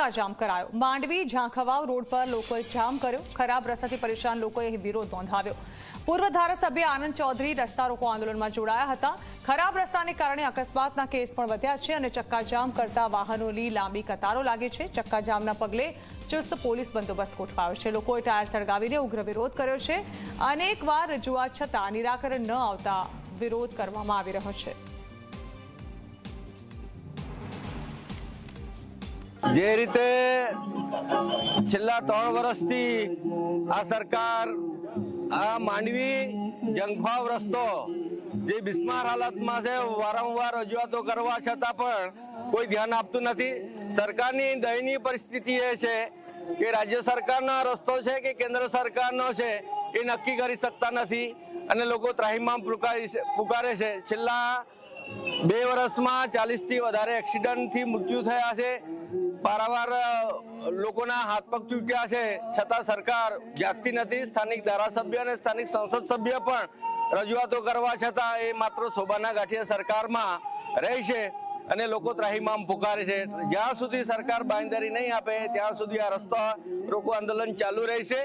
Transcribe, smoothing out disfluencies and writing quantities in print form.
ચક્કાજામ કરાયો। માંડવી ઝાંખવાવ રોડ પર લોકોએ જામ કર્યો। ખરાબ રસ્તાથી પરેશાન લોકોએ વિરોધ નોંધાવ્યો। પૂર્વ ધારાસભ્ય આનંદ ચૌધરી રસ્તા રોકો આંદોલનમાં જોડાયા હતા। ખરાબ રસ્તાને કારણે અકસ્માતના કેસ પણ વધ્યા છે અને ચક્કાજામ કરતા વાહનોની લાંબી કતારો લાગી છે। ચક્કાજામના પગલે ચુસ્ત પોલીસ બંદોબસ્ત ગોઠવાયો છે। લોકોએ ટાયર સળગાવીને ઉગ્ર વિરોધ કર્યો છે। અનેકવાર રજૂઆત છતાં નિરાકરણ ન આવતા વિરોધ કરવામાં આવી રહ્યો છે। જે રીતે છેલ્લા 3 વર્ષથી આ સરકાર આ માંડવી ઝાંખવાવ રસ્તો જે બિસ્માર હાલતમાં છે, વારંવાર રજૂઆતો કરવા છતાં પણ કોઈ ધ્યાન આપતું નથી। સરકારની દયનીય પરિસ્થિતિ એ છે કે રાજ્ય સરકારનો રસ્તો છે કે કેન્દ્ર સરકારનો છે એ નક્કી કરી શકતા નથી અને લોકો ત્રાહિમામ પુકારે છે। છેલ્લા 2 વર્ષમાં 40થી વધારે એક્સિડન્ટથી મૃત્યુ થયા છે। પારાવાર લોકોના હાથ પગ તૂટ્યા છે, છતાં સરકાર જાગતી નથી। સ્થાનિક ધારાસભ્ય અને સ્થાનિક સંસદ સભ્ય પણ રજૂઆતો કરવા છતાં એ માત્ર શોભાના ગાંઠિયા સરકારમાં રહેશે અને લોકો ત્રાહિમામ પુકારે છે। જ્યાં સુધી સરકાર બાંયધરી નહીં આપે ત્યાં સુધી આ રસ્તા રોકો આંદોલન ચાલુ રહેશે।